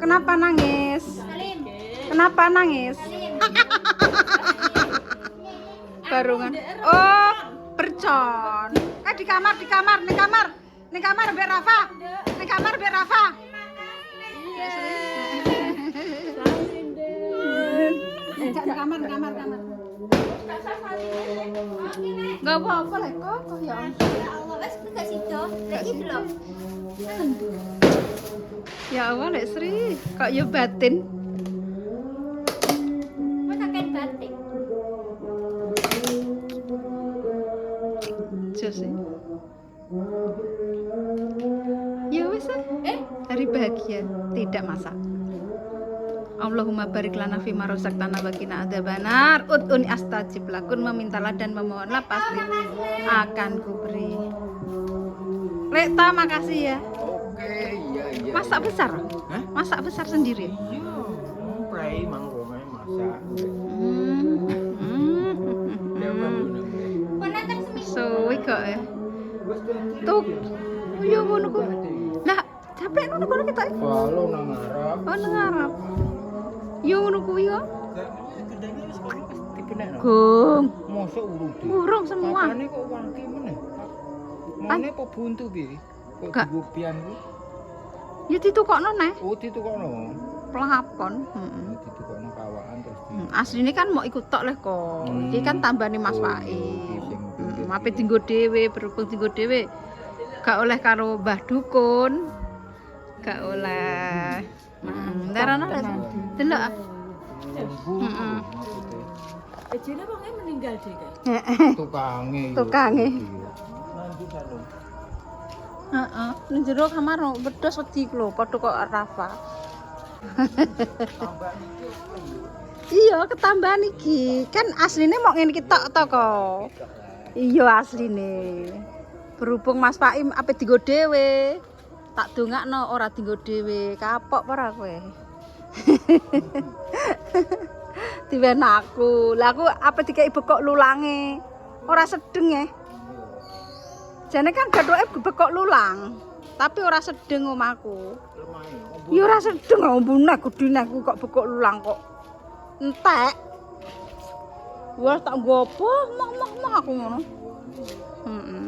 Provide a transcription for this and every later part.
Kenapa nangis? Salim. Kenapa nangis? Salim. Barungan. Oh, percon. Di kamar, ning kamar Mbak Rafa. Ning kamar Mbak Rafa. Iya. Di kamar. Enggak apa-apa lah kok ya. Ya Allah, wes gak sido. Lek iki lho. Ya Allah Lek Sri, kok yo batin. Wes kakek batik. Jos. Ya wes hari bahagia, tidak masak. Allahumma barik lana fima razaqtana wa qina adzabannar. Ud'uni astajib lakum, memintalah dan memohonlah pasti akan kuberi. Lekta makasih ya. Oke, iya. Masak besar? Hah? Masak besar sendiri? Iya, pray mangronge masak. Ya bangun. Penonton seminggu. Suwi kok ya. Tuh. Yo ngono ku. Lah, capek ngono kono kita. Kalau nang ngarep. Oh, nang ngarep. Yo ngono kuwi kok. Gedenge wis kok dibenekno. Gong. Mosok urung di. Urung semua. Papane kok wangi meneh. Mane apa buntu piye? Kok Gak. digopian ku? Ya ditukokno neh. Oh, ditukokno. Plafon. Ditukokno kawakan terus di. Asline kan mau ikut tok leh kok. Iki kan tambane Mas Oh, Faim. sing pinggir. Mape tinggo dhewe, berhubung tinggo dhewe. Gak oleh karo Mbah Dukun. Gak oleh. Ndarana delok. Heeh. Ejene wong meninggal deh kan. Tukange. Tukange. Nanti satu. Heeh. Ning jero kamar wedhus wedi lho, padha kok Rafa. Tambah iki. Iya, ketambahan iki. Kan asline mau ngene iki tok to kok. Iya asline. Berhubung Mas Faim ape dienggo dhewe. Tak dongakno ora dienggo dhewe. Kapok ora kowe? Diwen aku. Lah aku ape dikeki bekok lulange. Ora sedeng ya. Jane kan gathoke bekok lulang. Tapi ora sedeng omahku. Lemah. Ya ora sedeng ombune gudine aku kok bekok lulang kok. Entek. Wah tak nggo apa? Mah aku ngono. Heeh.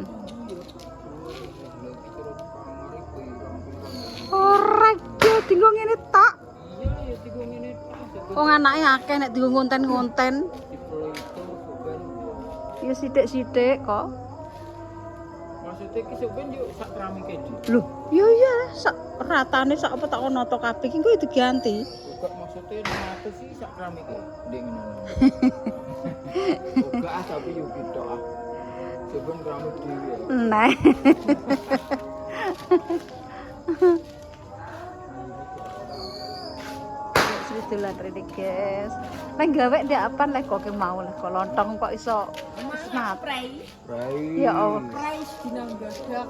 Ora yo dienggo ngene tok. Iya, ya tiga ngene tok. Wong anake akeh nek dienggo ngonten-ngonten. Diplo itu soben. Ya sithik-sithik kok. Maksudnya ki soben yo sak keramike di. Lho, yo iya sak ratane sak apa tak ono to kabeh iki kuwi diganti. Bukan maksudnya apa sih sak keramike ndek ngono. Bukan tapi yo gitu ah. Soben keramik dhewe. Nah. Dolan rene guys. Lek gawe ndek apa lek kok mau lek kok lontong kok iso snap. Pray. Rai. Ya Allah. Pray dina gadak.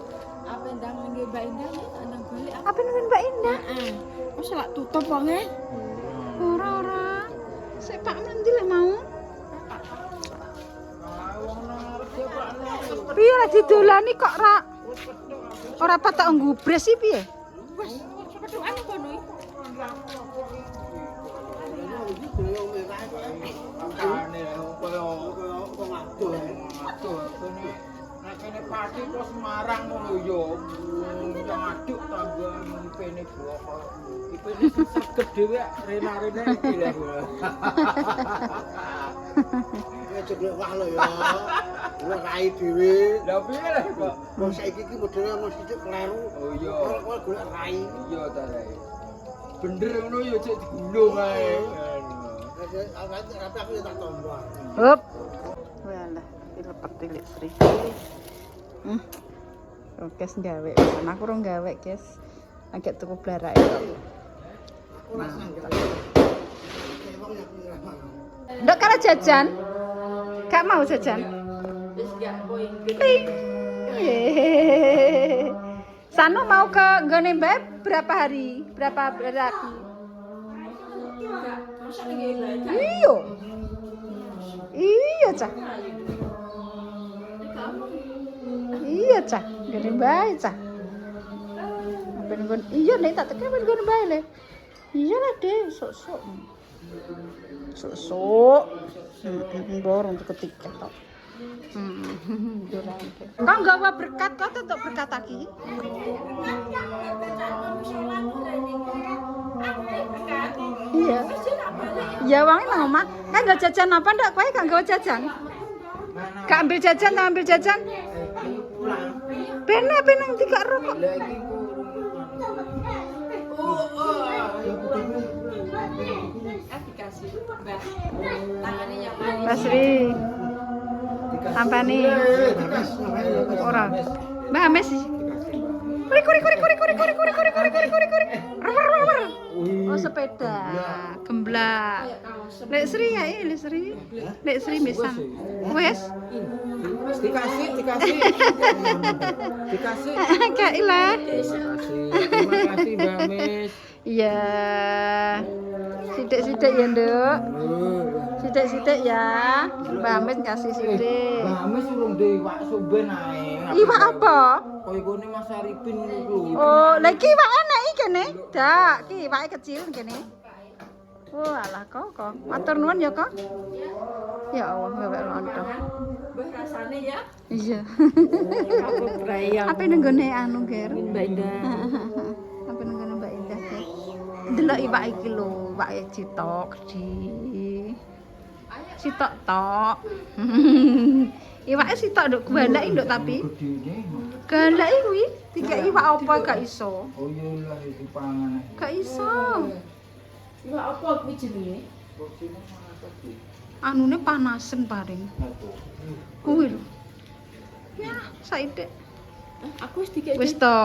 Apa ndang ngene Mbak Indah nang balik apa? Apa nang Mbak Indah? Heeh. Wis lak tutup wonge. Ora. Sik Pak nanti lek mau. Piye lek didolani kok ora patok nggubres iki piye? Wes petukan kono iki. Makane koyo ngatur. Nek kene pati terus Semarang ngono yo. Ngaduk tambah ngipene bloko. Ipene saged dhewe rena-rena iki lho. Ceklek wah lho ya. Ora rai dhewe. Lah piye lho kok? Wong saiki iki modele wong sithik kleru. Oh iya. Kok golek rai. Iya ta Rai. Bener ngono yo cek digulung ae. Tapi aku tak tombol. Hup. Walah, dilepet tilik Sri. Guys gawe, kan aku ora gawe, guys. Agak tuku blarake kok. Aku rasa enggak. Wong aku ngrama. Ndok karo jajan? Gak mau jajan? Wis gak poin. Yeay. Sano mau ke nggone Mbak berapa hari? Berapa lagi? Masa ngene bae. Iya. Iya, Cah. Iya, Cah. Ngene bae, Cah. Ben iya nek tak tekan ben nggon bae le. Iya lah deh, sok-sok. Sok-sok. Borong tuh ketika tok. Kau gawa berkat, kau tetap berkat lagi. Iya. Ya wangi nang omah. Kan gak jajan apa ndak? Kowe gak gawa jajan? Gak ambil jajan, tak ambil jajan. Pena nang tiga rokok. Dikasih Mbak. Tangannya yang manis. Basri. Apa nih? Ora. Mbak Ames sih. Kuri. Oh sepeda, gemblak. Lek Sri ya, Lek Sri. Lek Sri misang. Wes. Dikasih. Kayak ilah. Terima kasih Mbak Mes. Iya. Sidik-sidik ya, Nduk. Sidik-sidik ya. Mbak Ames kasih sidik. Mbak Mes urung duwe iwak suben ae. Iwak apa? Kaya gone Mas Arifin niku lho. Oh, lagi iwak enak iki kene. Dak, iki iwake kecil kene. Oh, alah kok. Matur nuwun ya, Kok. Ya Allah, bebek lontong. Mbah rasane ya. Iya. Kamu berayang. Apa nenggone anu, Ger? Mbak Indah. Apa nenggone Mbak Indah, Ger? Delok iwak iki lho, iwake citok gede. Sitok tok. Iwake sitok nduk gandaki nduk tapi. Gedene. Gandaki kuwi dikek iwak apa gak iso. Oh iya lah dipangan. Gak iso. Iwak apa kuwi jenenge? Anune panasen paring. Kuwi lho. Ya, saiki. Aku wis dikek. Wis to,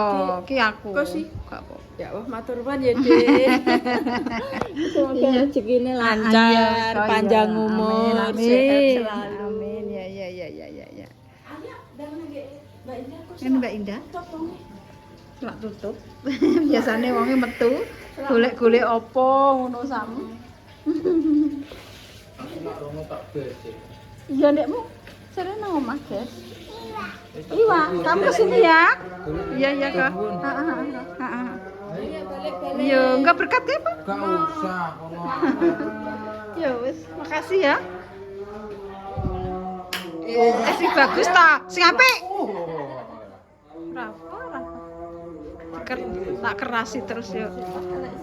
ki aku. Kok sih? Gak apa. Ya wah matur nuwun ya, Dik. Semoga rezekine lancar, panjang umur, sehat selalu. Amin. Ya. Mbak Indah kok Kan Mbak Indah topongnya. selak tutup. Biasane wonge metu golek-golek apa ngono sam. Aku nak romo tak becek. Iya ndekmu sare nang omah, Guys. Iwa, kamu kesini ya? Iya Kak. Heeh. Iya balik-balik. Yo, enggak berkat ya, Pak? Gak usah kono. Ya wis, makasih ya. Asik bagus ta. Sing apik. Rafa. Tak kerasi terus ya.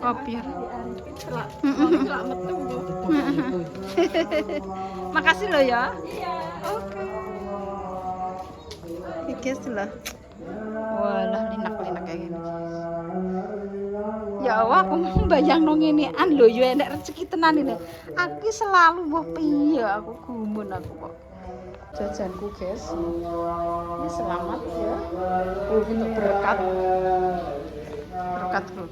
Kopi. Selak metu. Makasih lo ya. Oke. Iki sudah. Walah linak-linak kayak gini. Ya Allah, aku bayang nang ngenean lho ya enek rezeki tenan ini. Aku selalu wah piye aku gumun aku kok. Jajanku, guys. Ini selamat ya. Untuk berkat. Berkat bro.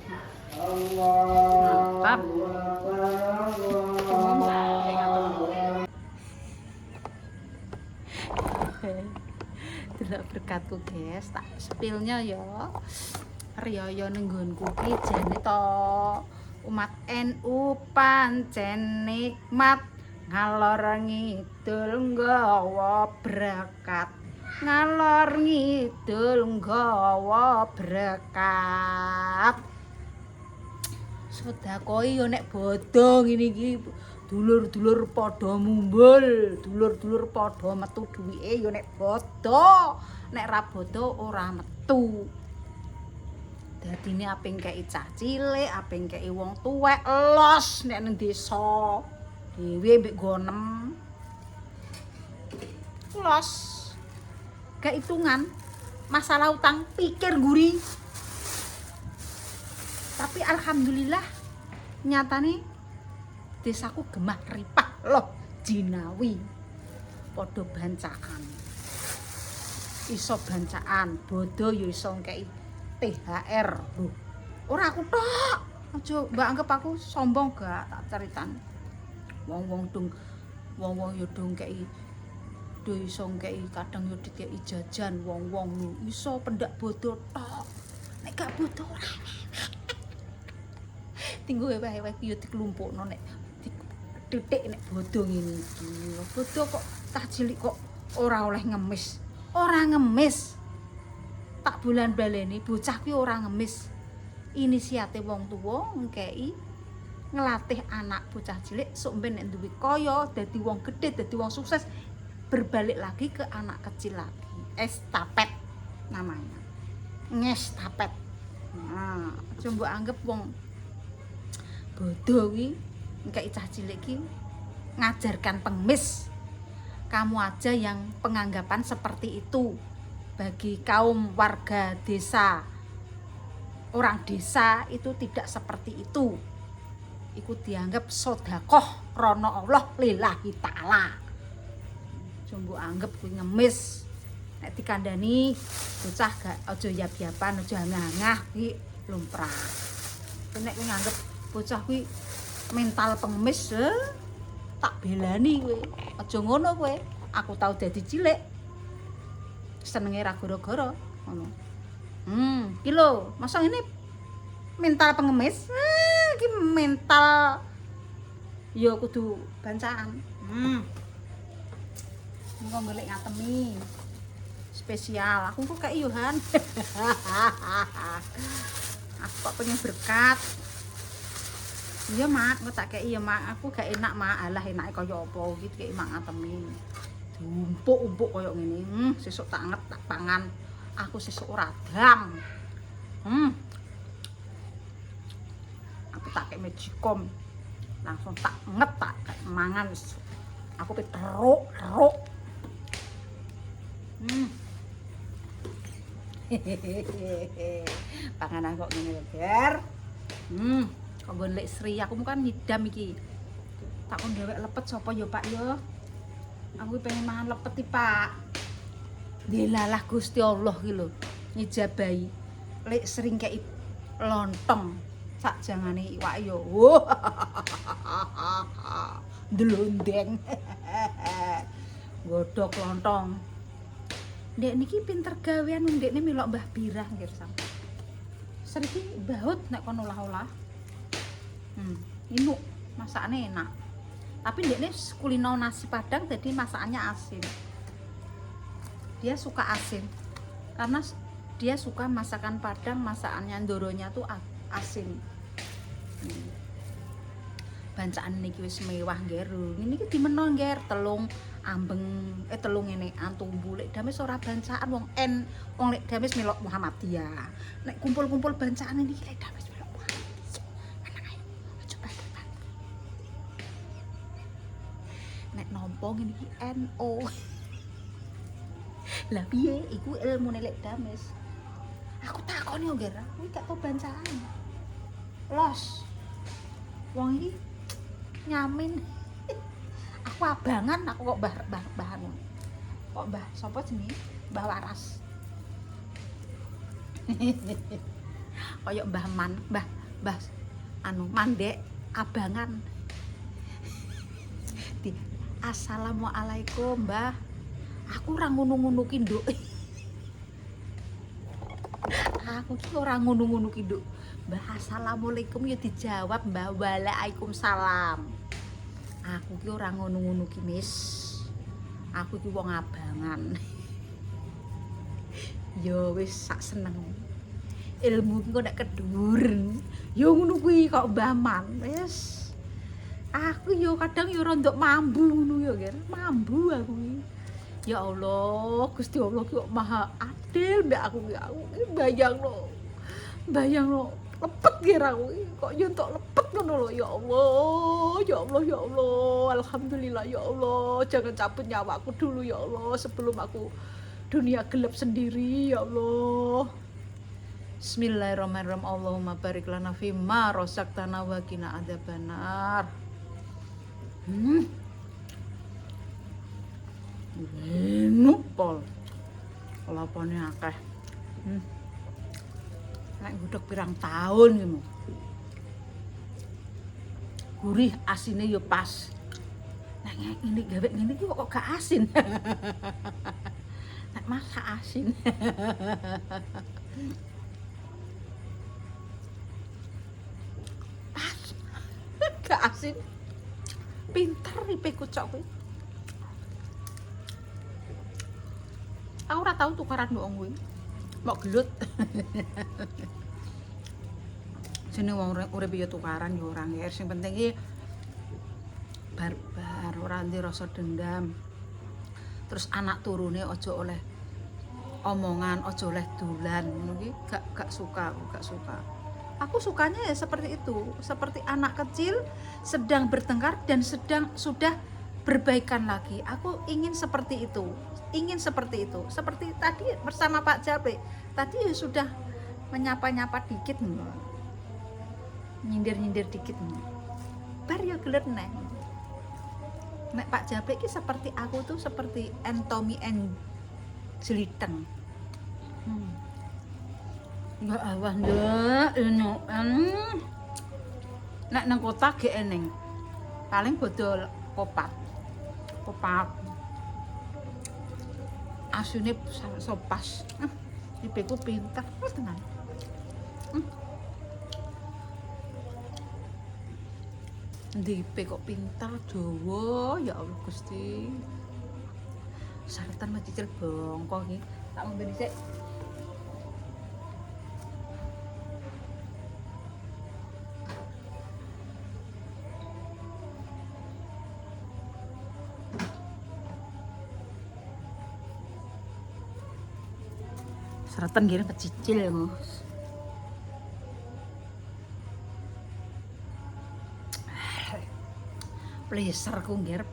Mantap. Delok berkatku, guys. Tak spillnya ya. Riyaya ning nggonku ki jane to umat NU pancen nikmat ngalor ngidul nggawa berkat ngalor ngidul nggawa berkat sedakoi yo nek bodho ngene iki dulur-dulur padha mumbul dulur-dulur padha metu duwike yo nek bodho nek ra bodho ora metu. Dadine aping kei cah cilik, aping kei wong tuwek los nek nang desa. Dhewe mbek gonem. Los. Gak hitungan. Masalah utang pikir guri. Tapi alhamdulillah nyatane desaku gemah ripah loh jinawi. Padha bancaan. Iso bancaan, bodho ya iso kei THR lho. Ora aku tok. Aja mbak anggap aku sombong gak tak ceritan. Wong-wong yo dong kei do iso kei kadang yo dikei jajan wong-wong lho iso pendak bodho tok. Nek gak bodho ora. Tinggo wae yo diklumpukno nek titik nek bodho ngene iki. Bodho kok cah cilik kok ora oleh ngemis. Ora ngemis. Tak bulan baleni bocah kuwi ora ngemis. Inisiatif wong tuwa ngkei ngelatih anak bocah cilik sok ben nek duwe kaya dadi wong gedhe dadi wong sukses berbalik lagi ke anak kecil lagi. Estafet namanya. Ngestafet. Nah, coba anggap wong bodoh kuwi engke cah cilik ki ngajarkan pengemis. Kamu aja yang penganggapan seperti itu bagi kaum warga desa. Orang desa itu tidak seperti itu. Iku dianggap sedekah rono Allah lillahi taala. Coba anggap kuwi ngemis. Nek dikandani bocah gak aja yap-yapan, aja ngangah kuwi lumrah. Nek kuwi nganggep bocah kuwi mental pengemis, tak belani kowe. Aja ngono kowe. Aku tau dadi cilik. Senenge ra gara-gara ngono. Iki lho, masa ini mental pengemis? Iki mental ya kudu bancaan. Engko golek ngatemi. Spesial. Aku kok kayak Yohan. Aku kok pengen berkat. Iya mak, aku tak kayak iya mak, aku gak enak mak, alah enake kaya apa gitu kayak mak ngatemi. Umpuk-umpuk kaya ngene. Sesuk tak anget tak pangan. Aku sesuk ora dang. Aku tak kayak magicom. Langsung tak anget tak mangan. Aku pe teruk. Panganan kok ngene lho, Ger. Kok golek Sri, aku kan ngidam iki. Tak kon dhewek lepet sapa ya, Pak ya? Aku pengen mangan lepet iki, Pak. Delalah Gusti Allah iki lho, ngijabahi. Lek sering kei lontong sak jangane iwak ya. Ndelondeng. Godhog lontong. Ndek niki pinter gawean ndekne melok Mbah Birah nggih sampe. Seriki baut nek kon olah-olah. Inuk masakane enak. Tapi ndekne kulino nasi Padang jadi masakannya asin. Dia suka asin. Karena dia suka masakan Padang, masakannya ndoronya tuh asin. Bancaan niki wis mewah nggih. Ngene iki dimeno nggih telung ambeng telung ngene antumbu lek dames ora bancaan wong lek dames melok Muhammadiyah. Nek kumpul-kumpul bancaan niki lek dames melok Muhammadiyah. Menang ayo. Coba depan. Nek nampa ngene iki NO. Lah piye iku ilmune lek dames. Aku takoni yo nggih, kuwi gak tau bancaan. Los. Wong iki nyamin. Aku abangan, aku kok bahan. Kok Mbah sapa jenenge? Mbah Waras. Kayak Mbah Man, Mbah anu Mandek abangan. Assalamualaikum, Mbah. Aku ora ngono-ngono ki, Nduk. Aku ki ora ngono-ngono ki, Nduk. Mbah assalamualaikum ya dijawab Mbah waalaikumsalam. Aku ki ora ngono-ngono ki, Mis. Aku ki wong abangan. Ya wis sak seneng. Ilmu ki kok nek keduren. Ya ngono kuwi kok Mbah Man. Wis. Aku yo kadang yo rondok mambu ngono yo, Ger. Mambu aku ki. Ya Allah, Gusti Allah ki kok maha adil mbek aku ki. Aku ki bayangno lepet kira aku kok yo entuk lepet ngono lho. Ya Allah, ya Allah, ya Allah. Alhamdulillah ya Allah. Jangan cabut nyawaku dulu ya Allah sebelum aku dunia gelap sendiri ya Allah. Bismillahirrahmanirrahim. Allahumma barik lana fi ma razaqtana wa qina adzabannar. Nupol. Lapane akeh. Nek gudeg pirang tahun ngono. Gurih asine yo pas. Nek ngene gawe ngene iki kok gak asin. Nek masak asin. Pas. Gak asin. Pinter ripe kucok kuwi. Aku ora tau tukaran mbok kuwi. Mbok gelut. jenenge wong urip ya tukaran ya ora ngger. Sing penting iki barbar, ora ndek rasa dendam. Terus anak turune aja oleh omongan, aja oleh dolan ngono ki gak suka, gak suka. Aku sukanya ya seperti itu, seperti anak kecil sedang bertengkar dan sudah berbaikan lagi. Aku ingin seperti itu, Seperti tadi bersama Pak Jabe, tadi ya sudah menyapa-nyapa dikit, nyindir-nyindir dikit, bar ya gelet neh. Nek Pak Jabe ki seperti aku tuh seperti Anthony and Jeliteng. Ya Allah ndak eno. Nek nang kota ge eneng. Paling bodol kopat. Asune sopas. Ibeku pinter tenan. Ndipe kok pinter Jawa, ya Allah Gusti. Saretan macicil bongko iki. Tak ngombe dhisik. Saretan gini pecicil, Gus.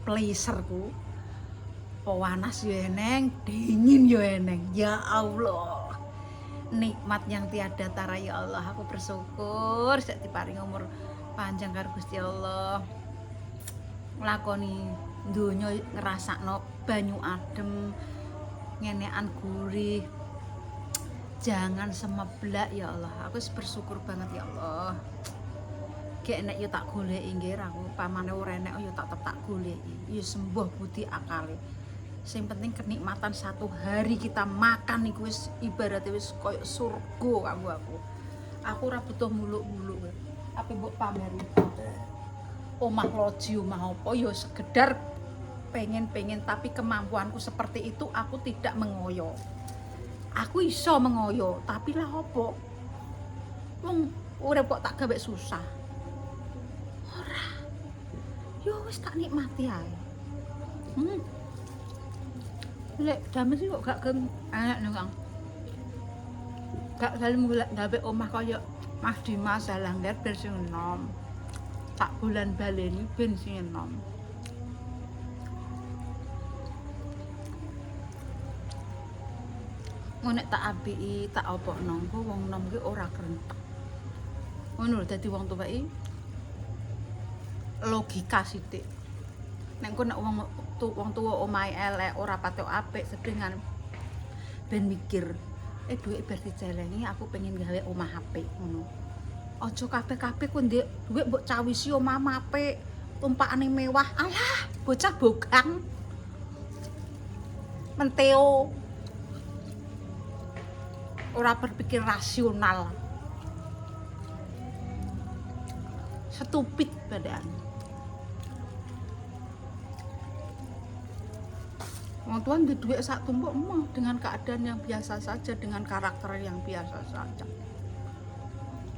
Pleaserku. Panas yo eneng, dingin yo eneng. Ya Allah. Nikmat yang tiada tara ya Allah. Aku bersyukur sak diparingi umur panjang karo Gusti Allah. Nglakoni donya ngrasakno banyu adem, ngenekan gurih. Jangan semeblak ya Allah. Aku bersyukur banget ya Allah. Gek nek yo tak goleki nggih aku pamane ora enek yo tak goleki. Yo sembuh budi akale. Sing penting kenikmatan satu hari kita makan iku wis ibaratnya wis koyo surga kanggo aku. Aku ora butuh muluk-muluk. Apa mbok pameri. Omah loji omah apa yo sekedar pengen tapi kemampuanku seperti itu aku tidak mengoyo. Aku iso mengoyo tapi lah opo? Wong urip kok tak gawe susah. Yo wis tak nikmati ae. Lek damai sih kok gak enak nih Kang. Gak saling gawe omah kaya Mas Dimas Salanggar ben sing enom. Tak bulan baleni ben sing enom. Ngono tak apiki, tak opokno engko wong nom ki ora krentek. Ngono lho dadi wong tuwek logika sithik. Nek engko nek wong tuwa omahe elek ora patok apik sedengan ben mikir, dhuwit bar dicelengi aku pengen gawe omah apik ngono. Aja kabeh-kabeh ku ndek dhuwit mbok cawisi omah apik, tumpakane mewah. Alah, bocah bogang. Menteo. Ora berpikir rasional. Stupid badan. Wong tua ndek dhuwit sak tumpuk emah dengan keadaan yang biasa saja, dengan karakter yang biasa saja.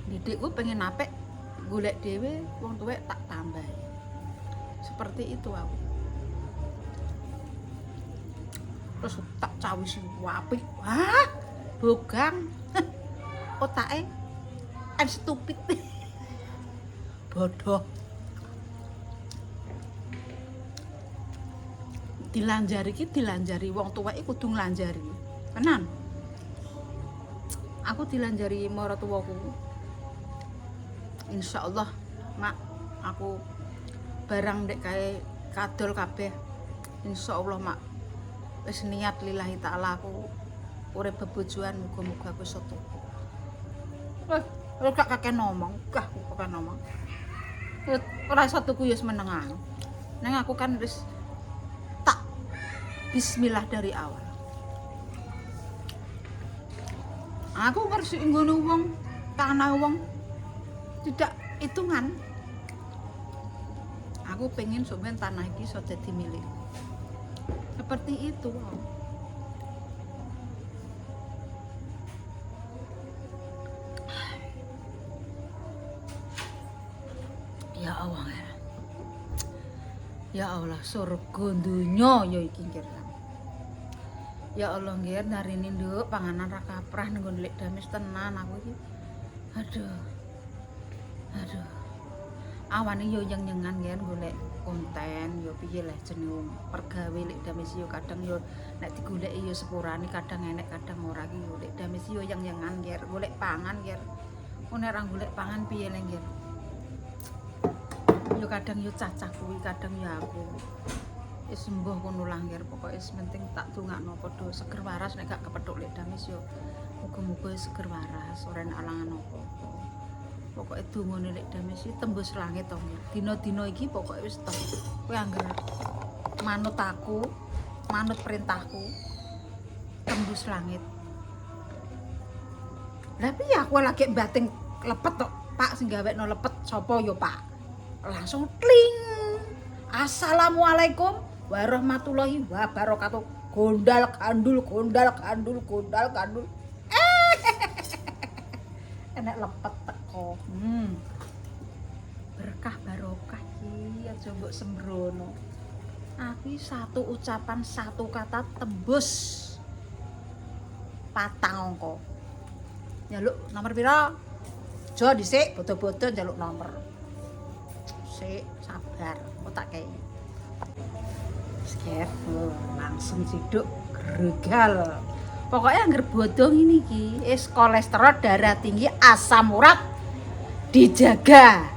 Didikku pengen apik, golek dhewe, wong tuwek tak tambah. Seperti itu aku. Terus tak cawisi apik. Wah, bogang. Otake stupid. Bodoh. Dilanjari ki dilanjari wong tuwek kudu nglanjari. Tenan. Aku dilanjari maratuwaku. Insyaallah, Mak, aku barang ndek kae kadol kabeh. Insyaallah, Mak. Wis niat lillahi taala aku urip bebojoan muga-muga aku soto. Ora kakek ngomong, kakek ngomong. Ora satuku ya menengan. Nang aku kan wis bismillah dari awal. Aku ngerti ngono wong, tanah wong tidak hitungan. Aku pengen sampeyan tanah iki iso dadi milik. Seperti itu. Allah. Ya Allah, surga dunya ya iki nggih. Ya Allah nggih, narini nduk panganan ra kaprah ning nggon Lek Damis tenan aku iki. Aduh. Awane yo nyengan nggih golek konten yo piye lah jeneng pergawe Lek Damis yo kadang yo nek digoleki yo sepurane kadang enek kadang ora ki yo Lek Damis yo nyengan nggih golek pangan nggih. Nek ora golek pangan piye le nggih. Yo kadang yo cacah kuwi kadang yo aku. Wis sembuh kono lah nggih pokoke penting tak dongakno padha seger waras nek gak kepethuk Lek Damis yo muga-muga seger waras ora enek alangan apa-apa. Pokoke dongane Lek Damis iki tembus langit to nggih. Dina-dina iki pokoke wis to. Kowe angger manut aku, manut perintahku tembus langit. Lah piye aku lagi bating lepet tok, Pak sing gawekno lepet sapa yo, Pak? Langsung kling. Assalamualaikum warahmatullahi wabarakatuh. Gondal gandul. Enek lepet teko. Berkah barokah iki aja mbok sembrono. Aku satu ucapan satu kata tembus 4 angka. Njaluk nomor pira? Jo dhisik bodo-bodo njaluk nomor. Sik sabar, kok tak kei. Skep langsung ciduk gregal. Pokoknya anggar bodong ini ki, kolesterol, darah tinggi, asam urat dijaga.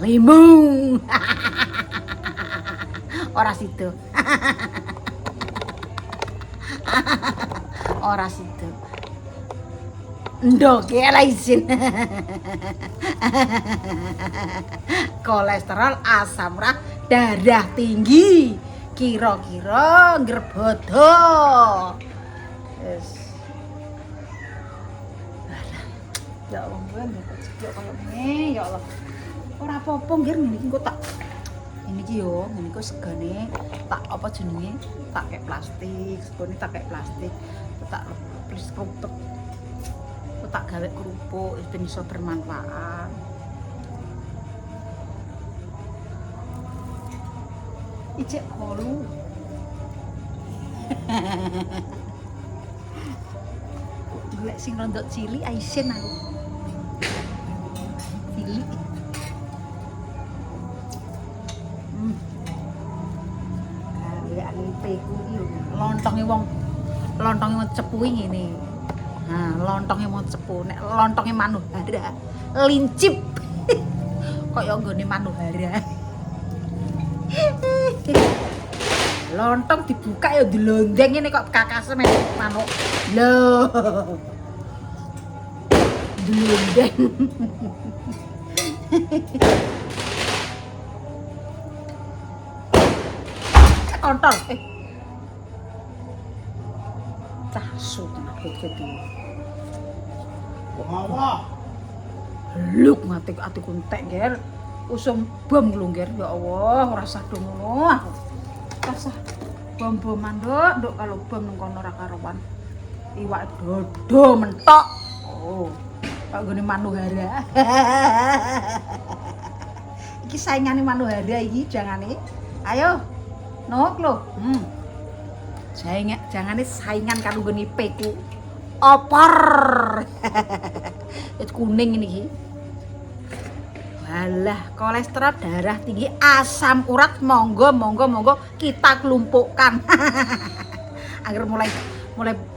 Limung. Ora sido. Ora sido. Ndok ya izin. Kolesterol, asam urat, darah tinggi. Kira-kira ngerbodo. Yes. Ya Allah, ya kalau ini, ya Allah. Ora apa-apa nggih ngene iki kok tak ini iki yo, ngene iku segane tak apa jenenge? Tak kayak plastik, segane tak kayak plastik. Tak plis kerupuk. Tak gawe kerupuk ben iso bermanfaat. Ijek kolu. Golek sing rondok cilik aisen aku. Cilik. Gaweane peku iki lontonge wong cepu ngene. Nah, lontonge wong cepu nek lontonge manuhara lincip. Kaya nggone manuhara. Lontong dibuka ya dilondeng ini kok kakase manuk. Loh. Dilondeng. Kontol. Casu tenan gitu. Wah. Luk mati atiku entek, Ger. Usum bom lho, Ger. Ya Allah, ora sah do ngono aku. Kasah bom-boman nduk kalau bom nang kono ora karuan. Iwak dodo mentok. Oh, kok gone manuhara. Iki saingane manuhara iki jangane. Ayo. Nok lho. Jangane saingan karo gone peku. Opor. Itu kuning ini iki. Alah, kolesterol, darah tinggi, asam urat, monggo kita kelumpukkan. Agar mulai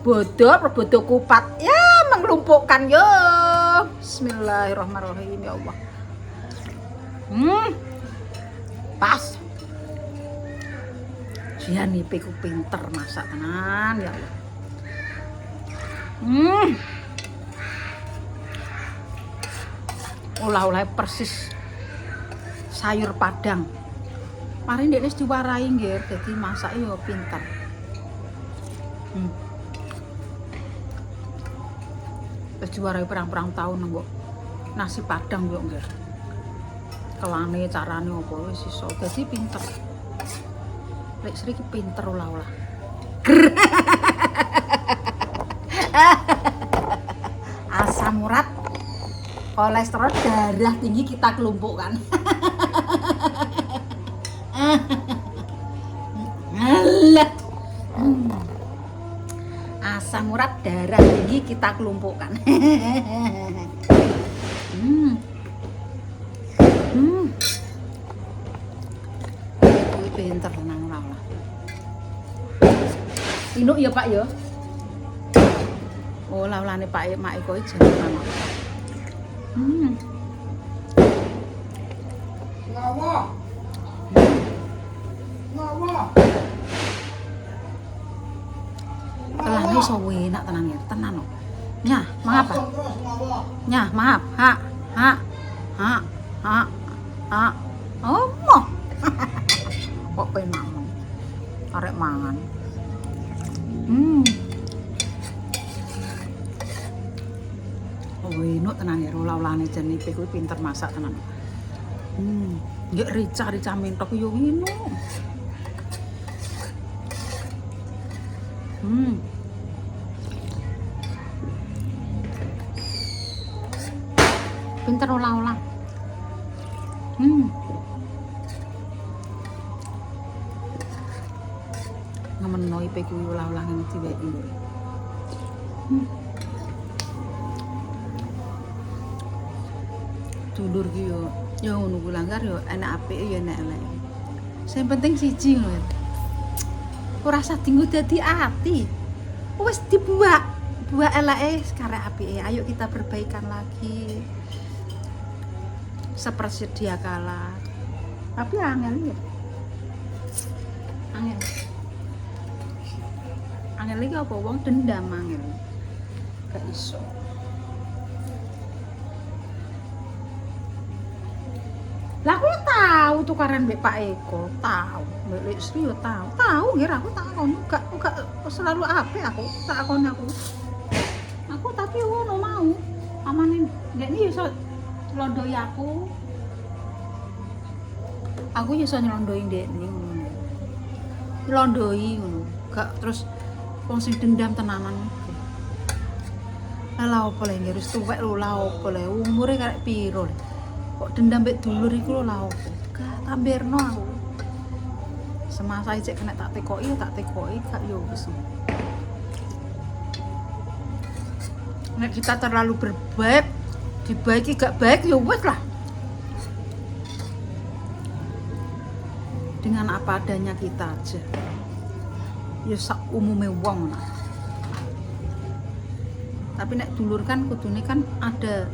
bodoh kupat, ya mengelumpukkan yo. Bismillahirrahmanirrahim ya Allah. Pas. Jian iki ku pinter masak tenan ya Allah. Olah-olah persis sayur padang. Mari ndek wis diwarai nggih, dadi masake yo pinter. Wis diwarai perang-perang tahun nang nasi padang yo nggih. Kelane carane apa wis iso. Dadi pinter. Lek Sri ki pinter olah-olah. Asam urat kolesterol darah tinggi kita kelumpukkan. Alah. Asam urat darah tinggi kita kelumpukkan. Kuwi pinter nang ora. Inuk ya Pak ya. Oh laulane Pak Mak Iko iki jeneng. Ngawa. Ngawa. Kelane iso enak tenan ya, tenan kok. Nyah, mengapa? Terus ngawa. Nyah, maaf. Ha. Omoh. Kok pengen mangan. Arek mangan. Oh, enak tenan ya laulane jenipe kuwi pinter masak tenan. Nggih rica-rica mentok yo enak. Pinter olah-olah. Ngemeno ipe kuwi olah-olah ngene diweki. Dulur ki yo ngono ku langgar yo enak apike yo enak eleke. Sing penting siji ngono. Ora usah dienggo dadi ati. Wis dibuak eleke sekarang apike. Ayo kita perbaikan lagi. Seperti sedia kala. Tapi angel ya. Angel iki apa wong dendam angel. Gak iso. Lah aku tahu tukaran mbek Pak Eko, tahu. Mbek Sri yo tahu. Tahu nggih aku takon, gak selalu apik aku, takon aku. Aku tapi ngono mau. Amane ndekne yo iso nyelondoi aku. Aku yo iso nyelondoi ndekne ngono. Nyelondoi ngono. Gak terus wong sing dendam tenanan. Lah opo le wis tuwek lho, lah opo le umure karek piro le. Kok dendam mbek dulur iku lho lah opo. Gak tambirno aku. Semasa cek kena tak tekoki gak yo wis. Nek kita terlalu berbaik, dibaiki gak baik yo wis lah. Dengan apa adanya kita aja. Ya sak umume wong lah. Tapi nek dulur kan kudune kan ada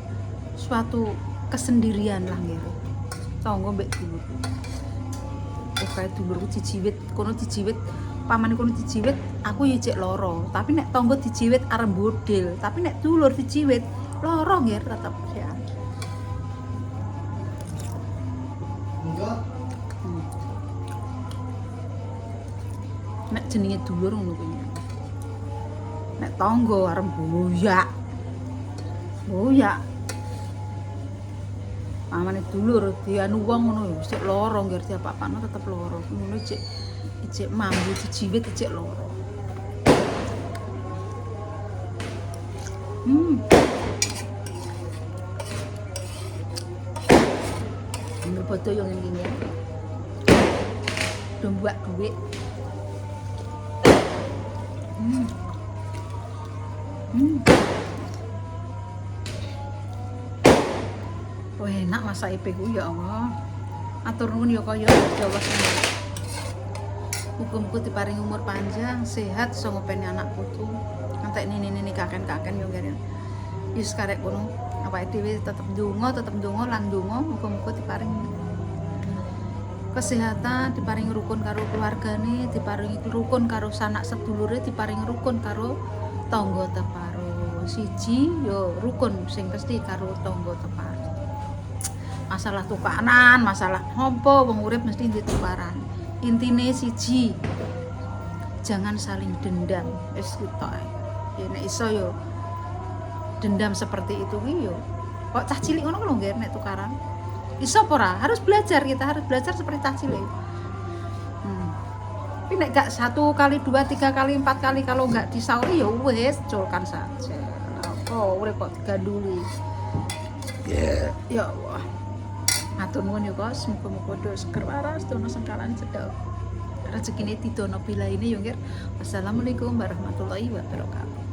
suatu kesendirian lah nggih. Tanggo mbek dulur. Kayak dulurku dijiwit, kono dijiwit, paman kono dijiwit, aku ya cek loro. Tapi nek tanggo dijiwit arep bodil, tapi nek dulur dijiwit loro nggih tetep ya. Enggak. Nek jenenge dulur ngono kuwi. Nek tangga arep boyak. Amane dulur dianu wong ngono lho, sik lara nggih diapa-apano tetep lara. Ngono cek mambu dijiwit cek lara. Ini foto yang ini ya. Udah buat duit. Oh enak masak ipe ku ya Allah. Atur nuwun ya kaya Jawa Semar. Muga-muga diparingi umur panjang, sehat, iso ngopeni anak putu. Ngantek nini kaken-kaken yo ngene. Wis karek kono awake dhewe tetep ndonga lan ndonga muga-muga diparingi kesehatan, diparingi rukun karo keluargane, diparingi rukun karo sanak sedulure, diparingi rukun karo tangga teparo. Siji yo rukun sing mesti karo tangga teparo. Masalah tukaran, masalah apa wong urip mesti ndek tukaran. Intine siji, jangan saling dendam. Wis kuwi ae. Ya nek iso yo dendam seperti itu ki yo. Kok cah cilik ngono lho nggih nek tukaran. Iso apa ora? Harus belajar, kita harus belajar seperti cah cilik. Tapi nek gak 1 kali, 2, 3 kali, 4 kali kalau enggak disauri ya wis culkan saja. Apa urip kok diganduli. Ya Allah. Matur nuwun ya Kos, muga-muga dos kerwaras dono sengkalan sedap. Rezekine didono bilaine yo nggih. Wassalamualaikum warahmatullahi wabarakatuh.